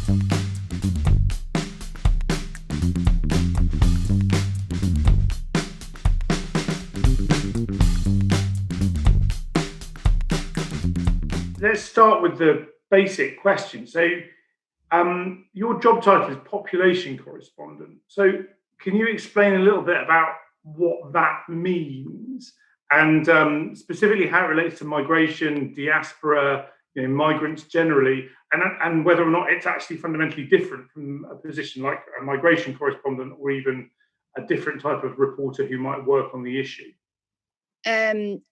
Let's start with the basic question. So, your job title is population correspondent. So, can you explain a little bit about what that means, and specifically how it relates to migration, diaspora, migrants generally, and whether or not it's actually fundamentally different from a position like a migration correspondent, or even a different type of reporter who might work on the issue?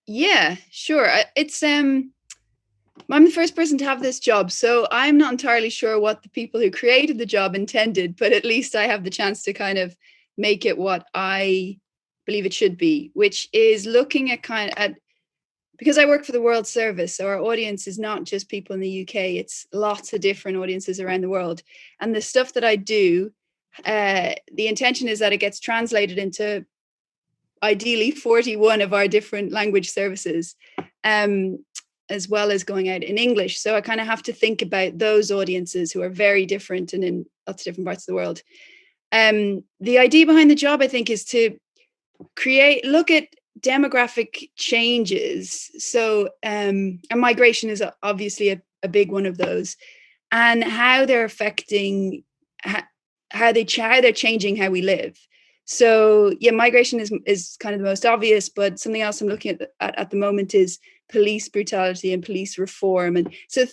Yeah, sure. I'm the first person to have this job, so I'm not entirely sure what the people who created the job intended, but at least I have the chance to kind of make it what I believe it should be, which is looking at because I work for the World Service, so our audience is not just people in the UK, it's lots of different audiences around the world. And the stuff that I do, the intention is that it gets translated into ideally 41 of our different language services, as well as going out in English. So I kind of have to think about those audiences who are very different and in lots of different parts of the world. The idea behind the job, I think, is to look at demographic changes. So and migration is obviously a big one of those, and how they're affecting how they're changing how we live. So yeah, migration is kind of the most obvious, but something else I'm looking at the moment is police brutality and police reform. And so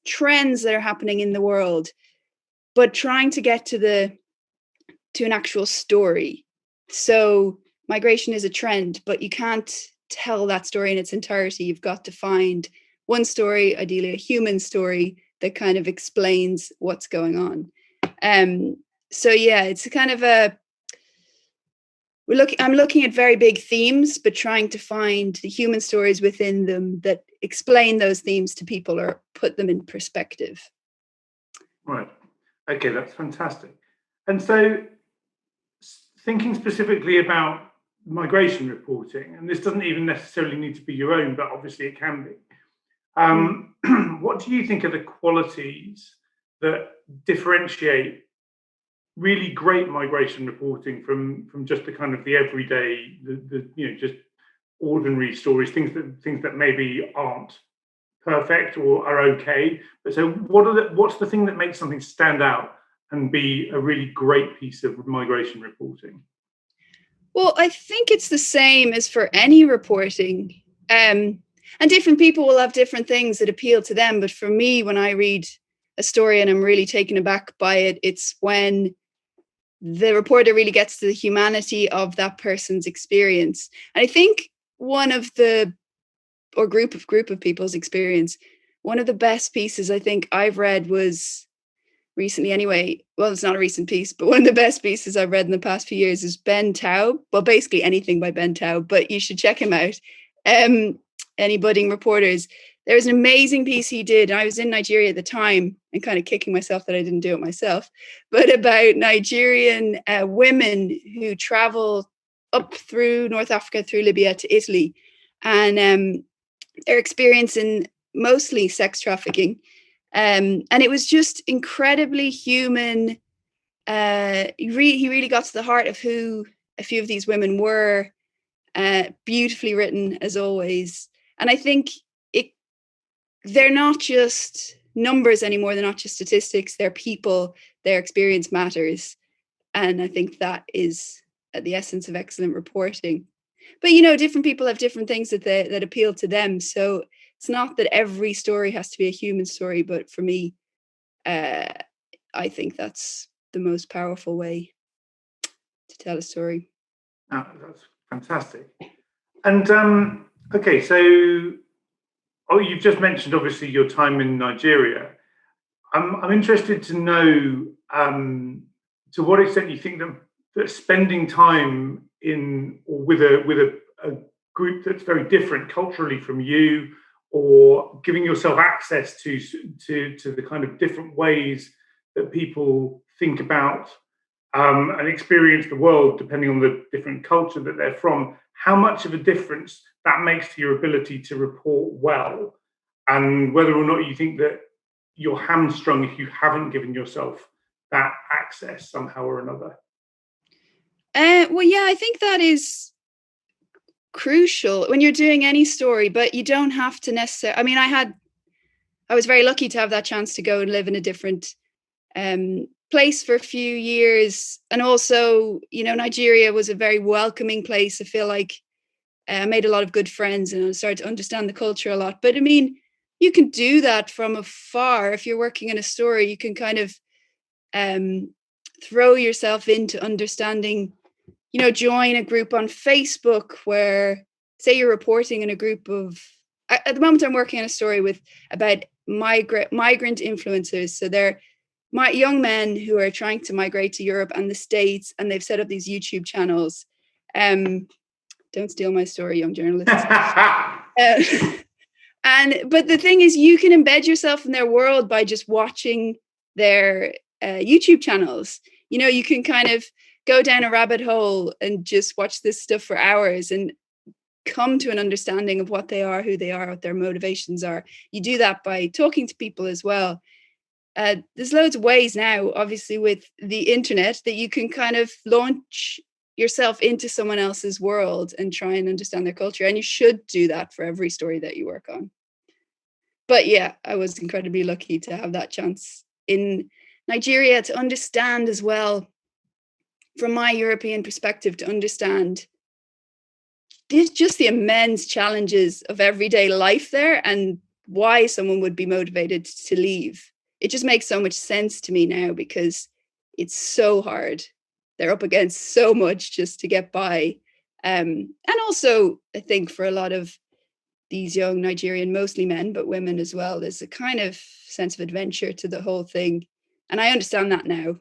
trends that are happening in the world, but trying to get to an actual story. So migration is a trend, but you can't tell that story in its entirety. You've got to find one story, ideally a human story, that kind of explains what's going on. So yeah, it's kind of I'm looking at very big themes, but trying to find the human stories within them that explain those themes to people or put them in perspective. Right. Okay, that's fantastic. And so, thinking specifically about migration reporting, and this doesn't even necessarily need to be your own, but obviously it can be. What do you think are the qualities that differentiate really great migration reporting from just the kind of the everyday, just ordinary stories, things that maybe aren't perfect or are okay? But so what's the thing that makes something stand out and be a really great piece of migration reporting? Well, I think it's the same as for any reporting. And different people will have different things that appeal to them. But for me, when I read a story and I'm really taken aback by it, it's when the reporter really gets to the humanity of that person's experience. And I think group of people's experience, one of the best pieces I think I've read was recently anyway. Well, it's not a recent piece, but one of the best pieces I've read in the past few years is Ben Tao. Well, basically anything by Ben Tao, but you should check him out. Any budding reporters. There was an amazing piece he did. I was in Nigeria at the time and kind of kicking myself that I didn't do it myself, but about Nigerian women who travel up through North Africa, through Libya to Italy, and their experience in mostly sex trafficking. And it was just incredibly human. He really got to the heart of who a few of these women were, beautifully written as always. And I think they're not just numbers anymore. They're not just statistics. They're people. Their experience matters. And I think that is at the essence of excellent reporting. But, different people have different things that appeal to them. So it's not that every story has to be a human story. But for me, I think that's the most powerful way to tell a story. Oh, that's fantastic. And okay, so you've just mentioned obviously your time in Nigeria. I'm interested to know to what extent you think that spending time in or with a group that's very different culturally from you, or giving yourself access to the kind of different ways that people think about and experience the world depending on the different culture that they're from, how much of a difference that makes to your ability to report well, and whether or not you think that you're hamstrung if you haven't given yourself that access somehow or another? Well, yeah, I think that is crucial when you're doing any story, but you don't have to necessarily. I mean, I was very lucky to have that chance to go and live in a different place for a few years. And also, Nigeria was a very welcoming place. I feel like I made a lot of good friends and I started to understand the culture a lot. But I mean, you can do that from afar. If you're working in a story, you can kind of throw yourself into understanding, join a group on Facebook where, say you're reporting in a group of, at the moment I'm working on a story about migrant influencers. So they're young men who are trying to migrate to Europe and the States, and they've set up these YouTube channels. Don't steal my story, young journalists. But the thing is, you can embed yourself in their world by just watching their YouTube channels. You can kind of go down a rabbit hole and just watch this stuff for hours and come to an understanding of what they are, who they are, what their motivations are. You do that by talking to people as well. There's loads of ways now, obviously, with the internet that you can kind of launch yourself into someone else's world and try and understand their culture. And you should do that for every story that you work on. But yeah, I was incredibly lucky to have that chance in Nigeria to understand as well, from my European perspective, to understand just the immense challenges of everyday life there and why someone would be motivated to leave. It just makes so much sense to me now because it's so hard. They're up against so much just to get by. And also, I think for a lot of these young Nigerian, mostly men, but women as well, there's a kind of sense of adventure to the whole thing. And I understand that now.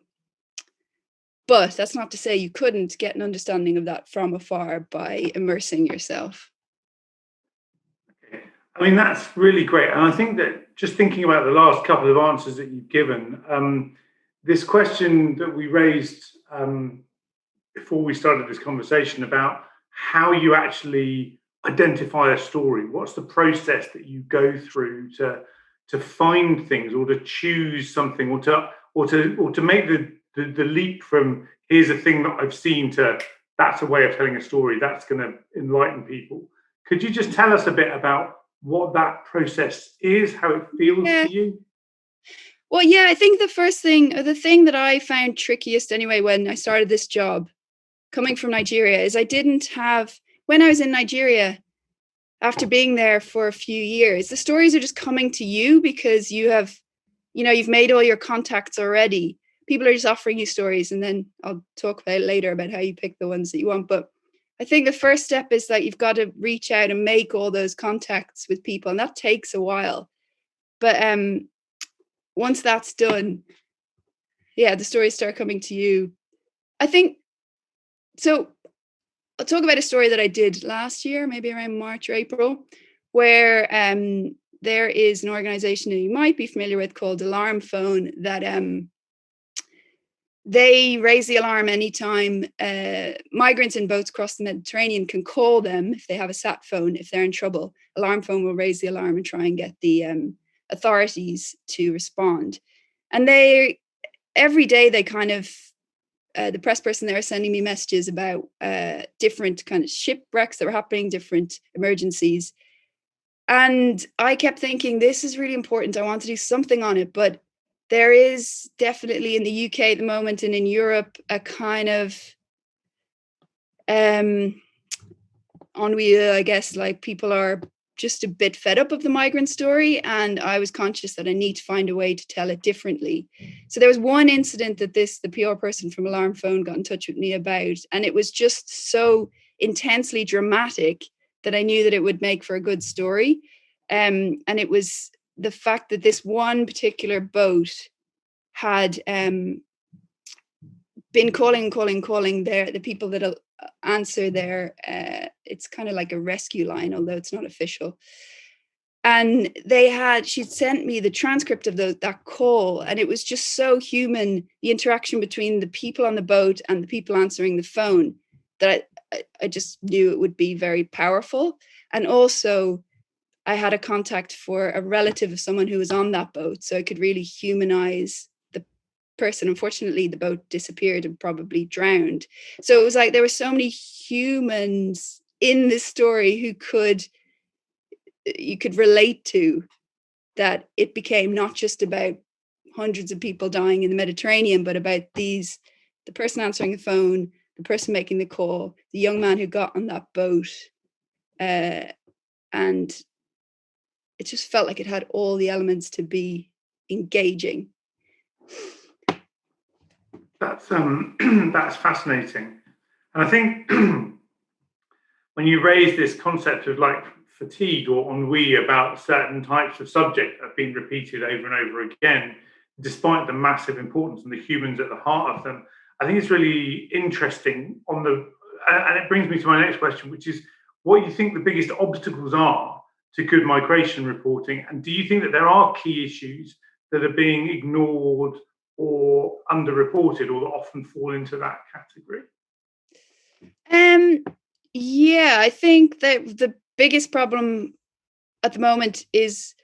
But that's not to say you couldn't get an understanding of that from afar by immersing yourself. I mean, that's really great. And I think that just thinking about the last couple of answers that you've given, this question that we raised before we started this conversation about how you actually identify a story, what's the process that you go through to find things or to choose something or to make the leap from here's a thing that I've seen to that's a way of telling a story that's going to enlighten people. Could you just tell us a bit about what that process is, how it feels to you? Well, yeah, I think the first thing, or the thing that I found trickiest anyway when I started this job, coming from Nigeria, is I didn't have, when I was in Nigeria, after being there for a few years, the stories are just coming to you because you've made all your contacts already. People are just offering you stories, and then I'll talk about it later about how you pick the ones that you want. But I think the first step is that you've got to reach out and make all those contacts with people, and that takes a while. But once that's done, yeah, the stories start coming to you. I think so. I'll talk about a story that I did last year, maybe around March or April, where there is an organization that you might be familiar with called Alarm Phone that they raise the alarm anytime migrants in boats across the Mediterranean can call them if they have a sat phone, if they're in trouble. Alarm Phone will raise the alarm and try and get the authorities to respond. And every day they kind of, the press person there is sending me messages about different kind of shipwrecks that were happening, different emergencies. And I kept thinking, this is really important. I want to do something on it. But there is definitely in the UK at the moment and in Europe a kind of ennui, I guess, like people are just a bit fed up of the migrant story. And I was conscious that I need to find a way to tell it differently. So there was one incident that the PR person from Alarm Phone got in touch with me about, and it was just so intensely dramatic that I knew that it would make for a good story. And it was the fact that this one particular boat had been calling the people that'll answer their it's kind of like a rescue line, although it's not official. And she'd sent me the transcript of that call, and it was just so human, the interaction between the people on the boat and the people answering the phone, that I just knew it would be very powerful. And also I had a contact for a relative of someone who was on that boat, so I could really humanize the person. Unfortunately, the boat disappeared and probably drowned. So it was like there were so many humans in this story who you could relate to, that it became not just about hundreds of people dying in the Mediterranean, but about the person answering the phone, the person making the call, the young man who got on that boat. And it just felt like it had all the elements to be engaging. That's that's fascinating. And I think when you raise this concept of like fatigue or ennui about certain types of subject that have been repeated over and over again, despite the massive importance and the humans at the heart of them, I think it's really interesting and it brings me to my next question, which is what you think the biggest obstacles are to good migration reporting, and do you think that there are key issues that are being ignored or underreported or that often fall into that category? Yeah, I think that the biggest problem at the moment is,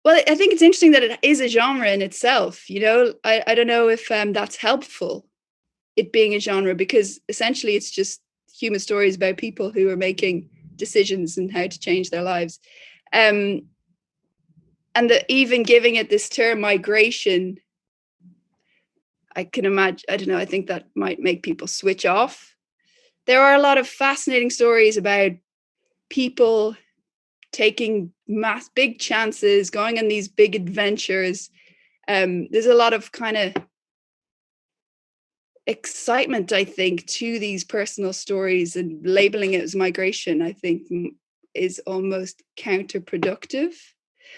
well, I think it's interesting that it is a genre in itself. You know, I don't know if that's helpful, it being a genre, because essentially it's just human stories about people who are making decisions and how to change their lives. And even giving it this term migration, I can imagine, I don't know, I think that might make people switch off. There are a lot of fascinating stories about people taking big chances, going on these big adventures. There's a lot of kind of excitement, I think, to these personal stories, and labeling it as migration, I think, is almost counterproductive.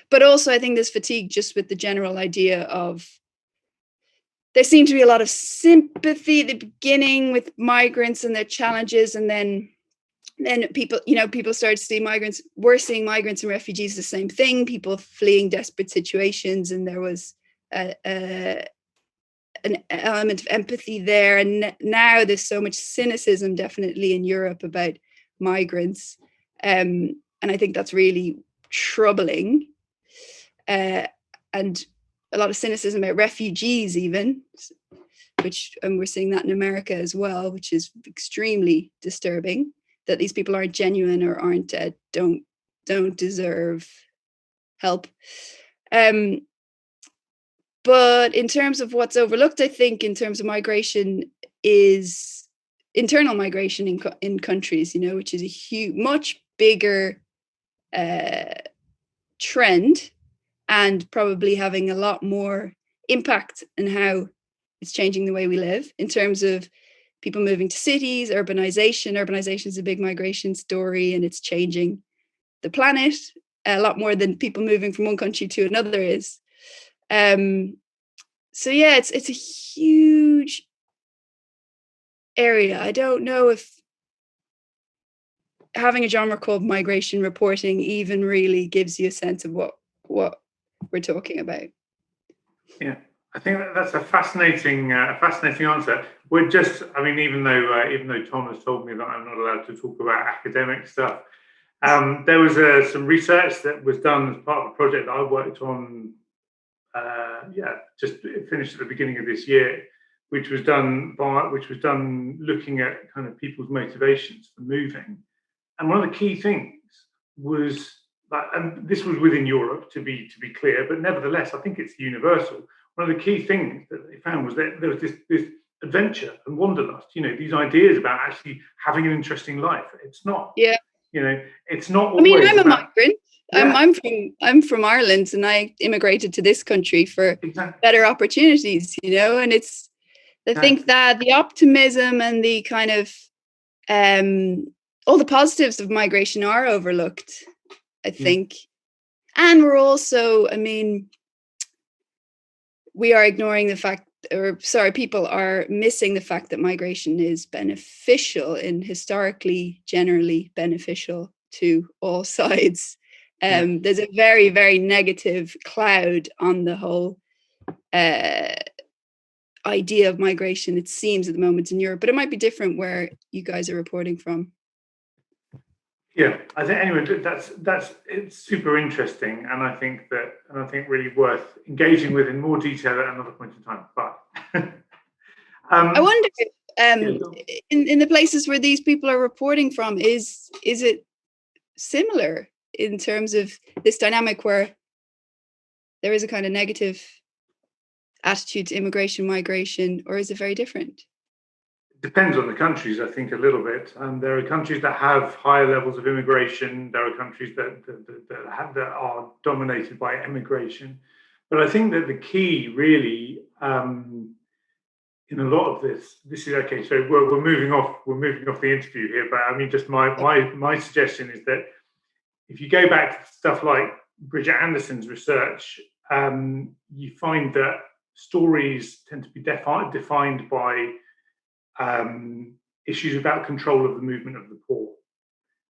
But also I think there's fatigue just with the general idea of, there seemed to be a lot of sympathy at the beginning with migrants and their challenges, and then people started to see migrants. We're seeing migrants and refugees the same thing, people fleeing desperate situations, and there was an element of empathy there. And now there's so much cynicism, definitely in Europe, about migrants, and I think that's really troubling. And a lot of cynicism about refugees even, and we're seeing that in America as well, which is extremely disturbing, that these people aren't genuine or don't deserve help. But in terms of what's overlooked, I think in terms of migration is internal migration in countries, which is a much bigger trend, and probably having a lot more impact in how it's changing the way we live, in terms of people moving to cities, urbanization. Urbanization is a big migration story, and it's changing the planet a lot more than people moving from one country to another is. So yeah, it's a huge area. I don't know if having a genre called migration reporting even really gives you a sense of what we're talking about. Yeah, I think that's a fascinating answer. Even though Tom has told me that I'm not allowed to talk about academic stuff, there was some research that was done as part of a project that I worked on. Just finished at the beginning of this year, which was done looking at kind of people's motivations for moving. And one of the key things was that, and this was within Europe, to be clear, but nevertheless, I think it's universal. One of the key things that they found was that there was this adventure and wanderlust. These ideas about actually having an interesting life. It's not. Yeah. It's not always. I'm a migrant. Yeah. I'm from Ireland, and I immigrated to this country for better opportunities. And it's, I think that the optimism and the kind of all the positives of migration are overlooked, I think. And we're also, we are ignoring the fact, people are missing the fact that migration is beneficial and historically generally beneficial to all sides. There's a very, very negative cloud on the whole idea of migration, it seems, at the moment in Europe, but it might be different where you guys are reporting from. Yeah, I think anyway. That's it's super interesting, and I think really worth engaging with in more detail at another point in time. But I wonder if, yeah, in the places where these people are reporting from, is it similar in terms of this dynamic where there is a kind of negative attitude to immigration, migration, or is it very different? depends on the countries, I think, a little bit. There are countries that have higher levels of immigration. There are countries that are dominated by immigration. But I think that the key, really, in a lot of this is okay. So we're moving off. We're moving off the interview here. But I mean, just my suggestion is that if you go back to stuff like Bridget Anderson's research, you find that stories tend to be defined by issues about control of the movement of the poor.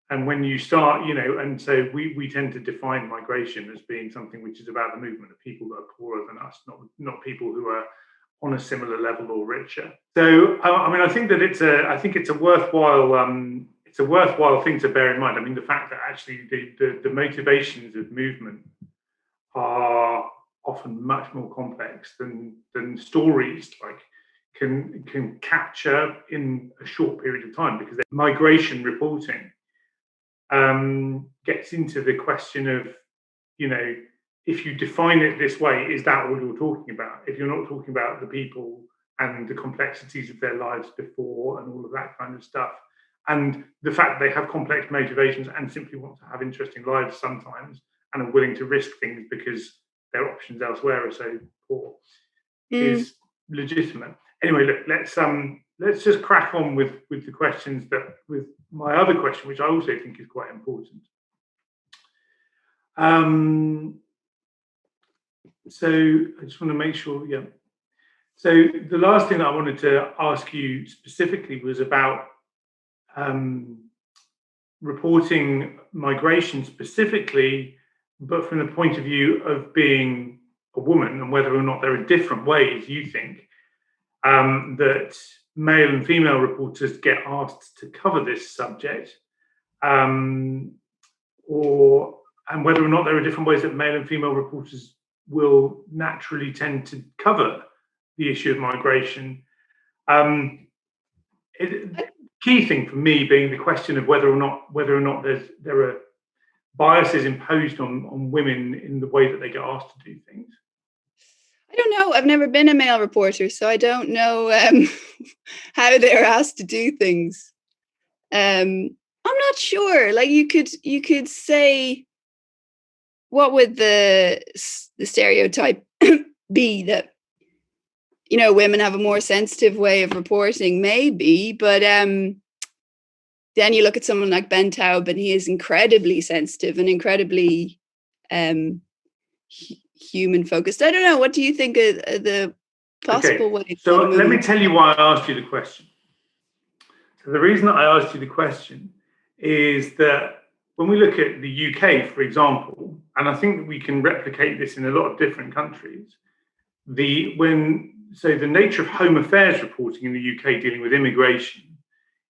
And when you start, and so we tend to define migration as being something which is about the movement of people that are poorer than us, not people who are on a similar level or richer. So, I mean, I think it's a worthwhile thing to bear in mind. I mean, the fact that actually the motivations of movement are often much more complex than stories can capture in a short period of time, because migration reporting gets into the question of, if you define it this way, is that what you're talking about? If you're not talking about the people and the complexities of their lives before and all of that kind of stuff, and the fact that they have complex motivations and simply want to have interesting lives sometimes and are willing to risk things because their options elsewhere are so poor, is legitimate. Anyway, look, let's just crack on with the questions with my other question, which I also think is quite important. So I just want to make sure, yeah. So the last thing that I wanted to ask you specifically was about reporting migration specifically, but from the point of view of being a woman, and whether or not there are different ways you think that male and female reporters get asked to cover this subject, and whether or not there are different ways that male and female reporters will naturally tend to cover the issue of migration. Key thing for me being the question of whether or not there are biases imposed on women in the way that they get asked to do things. I don't know. I've never been a male reporter, so I don't know how they're asked to do things. I'm not sure. Like you could say, what would the stereotype be, that women have a more sensitive way of reporting, maybe, but then you look at someone like Ben Taub, and he is incredibly sensitive and incredibly human focused. I don't know. What do you think of the possible ways? So let me tell you why I asked you the question. So the reason that I asked you the question is that when we look at the UK, for example, and I think that we can replicate this in a lot of different countries, the nature of Home Affairs reporting in the UK dealing with immigration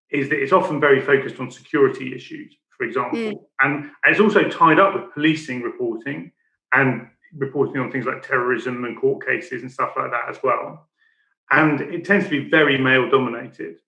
is that it's often very focused on security issues, for example, and it's also tied up with policing reporting and reporting on things like terrorism and court cases and stuff like that as well. And it tends to be very male dominated.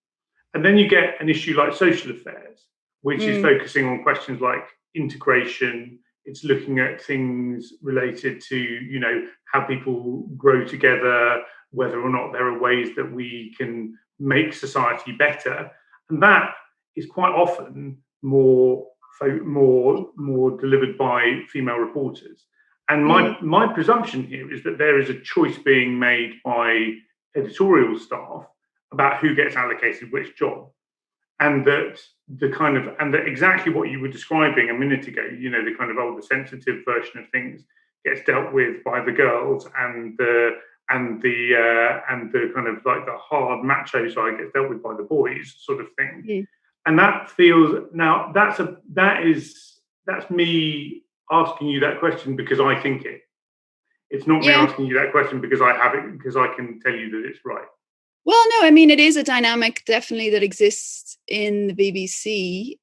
And then you get an issue like social affairs, which is focusing on questions like integration. It's looking at things related to, how people grow together, whether or not there are ways that we can make society better. And that is quite often more delivered by female reporters. And my presumption here is that there is a choice being made by editorial staff about who gets allocated which job, and that that exactly what you were describing a minute ago, the kind of older sensitive version of things gets dealt with by the girls, and the kind of like the hard macho side gets dealt with by the boys, sort of thing. And that feels, now that's me asking you that question because I think it. It's not me asking you that question because I have it, because I can tell you that it's right. Well, no, I mean, it is a dynamic definitely that exists in the BBC.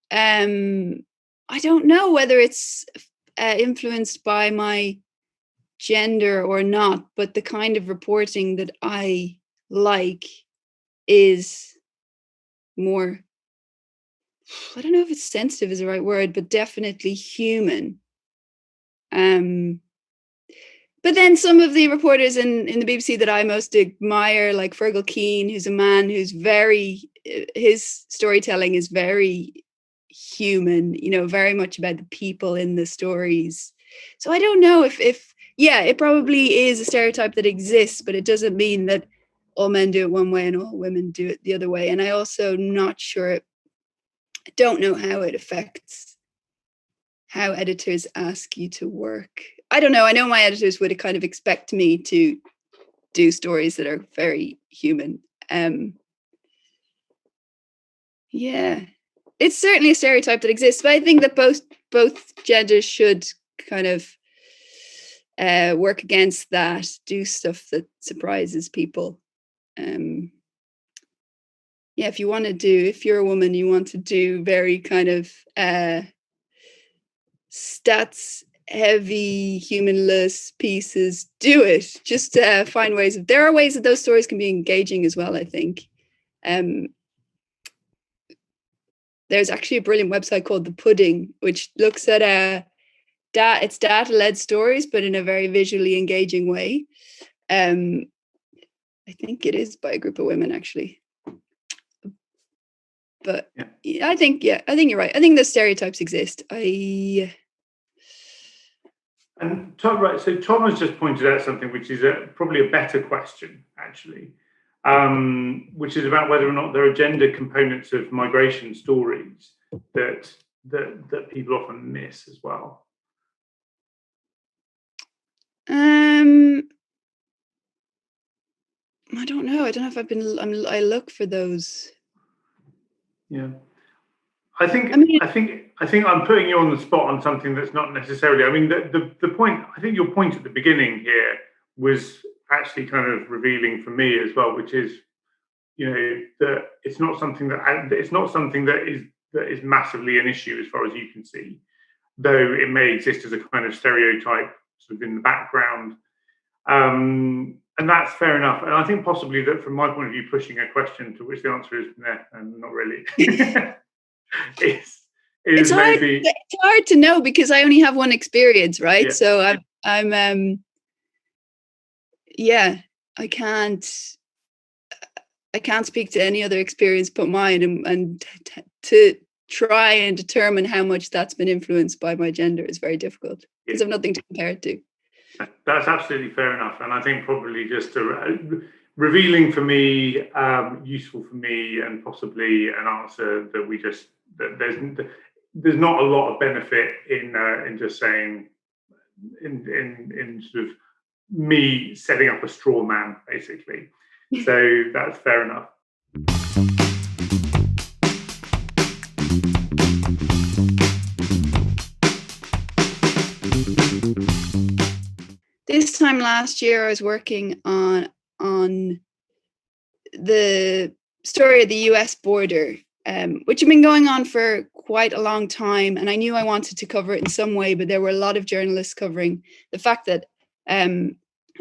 I don't know whether it's influenced by my gender or not, but the kind of reporting that I like is more, I don't know if it's sensitive is the right word, but definitely human. But then some of the reporters in the BBC that I most admire, like Fergal Keane, who's a man who's his storytelling is very human, very much about the people in the stories. So I don't know if yeah, it probably is a stereotype that exists, but it doesn't mean that all men do it one way and all women do it the other way. And I also not sure, I don't know how it affects how editors ask you to work. I don't know. I know my editors would kind of expect me to do stories that are very human. Yeah, it's certainly a stereotype that exists, but I think that both genders should kind of work against that, do stuff that surprises people. Yeah, if you're a woman, you want to do very kind of stats heavy, humanless pieces, do it. Just find ways. There are ways that those stories can be engaging as well, I think. There's actually a brilliant website called The Pudding, which looks at it's data-led stories, but in a very visually engaging way. I think it is by a group of women, actually. But yeah, I think you're right. I think the stereotypes exist. And Tom, right, so Tom has just pointed out something which is probably a better question, actually, which is about whether or not there are gender components of migration stories that people often miss as well. I don't know. I don't know if I look for those. Yeah. I think I'm putting you on the spot on something that's not necessarily. I mean, the point. I think your point at the beginning here was actually kind of revealing for me as well, which is, that it's not something that is massively an issue as far as you can see, though it may exist as a kind of stereotype sort of in the background, and that's fair enough. And I think possibly that from my point of view, pushing a question to which the answer is nah, not really. It's hard to know because I only have one experience, right? Yeah. So I'm I can't speak to any other experience but mine, and to try and determine how much that's been influenced by my gender is very difficult because I've nothing to compare it to. That's absolutely fair enough, and I think probably just revealing for me, useful for me, and possibly an answer that there's not a lot of benefit in just saying in sort of me setting up a straw man, basically. So that's fair enough. This time last year, I was working on the story of the US border, which had been going on for quite a long time. And I knew I wanted to cover it in some way, but there were a lot of journalists covering the fact that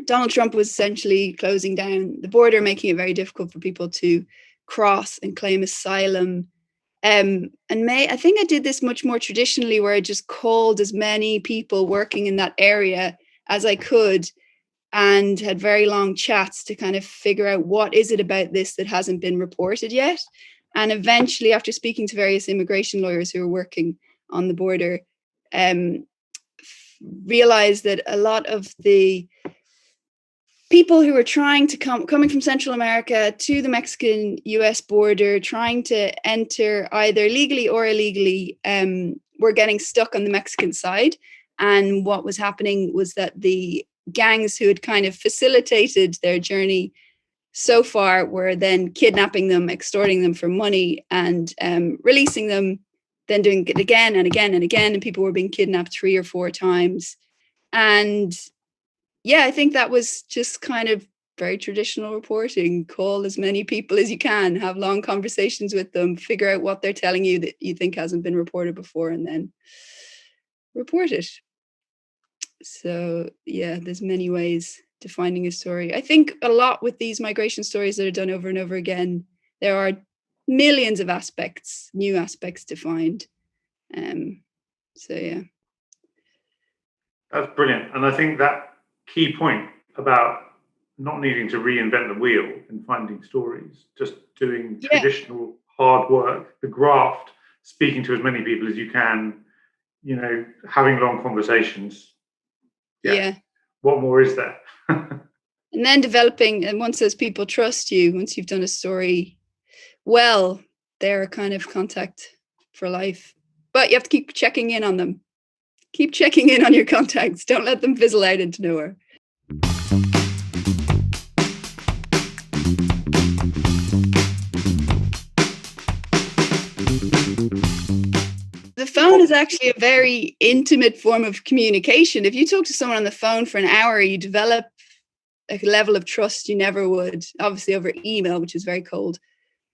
Donald Trump was essentially closing down the border, making it very difficult for people to cross and claim asylum. I think I did this much more traditionally, where I just called as many people working in that area as I could and had very long chats to kind of figure out what is it about this that hasn't been reported yet. And eventually, after speaking to various immigration lawyers who are working on the border, realized that a lot of the people who were trying to coming from Central America to the Mexican-US border, trying to enter either legally or illegally, were getting stuck on the Mexican side. And what was happening was that the gangs who had kind of facilitated their journey so far were then kidnapping them, extorting them for money, and releasing them, then doing it again and again and again. And people were being kidnapped 3 or 4 times. And yeah, I think that was just kind of very traditional reporting. Call as many people as you can, have long conversations with them, figure out what they're telling you that you think hasn't been reported before, and then report it. So yeah, there's many ways to finding a story. I think a lot with these migration stories that are done over and over again, there are millions of aspects, new aspects to find. So yeah. That's brilliant. And I think that key point about not needing to reinvent the wheel in finding stories, just doing traditional hard work, the graft, speaking to as many people as you can, having long conversations. Yeah. What more is there? And then developing, and once those people trust you, once you've done a story well, they're a kind of contact for life. But you have to keep checking in on them. Keep checking in on your contacts. Don't let them fizzle out into nowhere. The phone is actually a very intimate form of communication. If you talk to someone on the phone for an hour, you develop a level of trust you never would, obviously over email, which is very cold.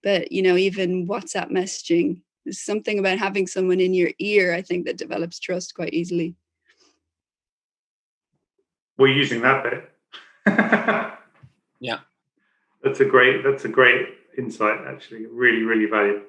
But, even WhatsApp messaging, there's something about having someone in your ear, I think, that develops trust quite easily. We're using that bit. Yeah. That's a great insight, actually. Really, really valuable.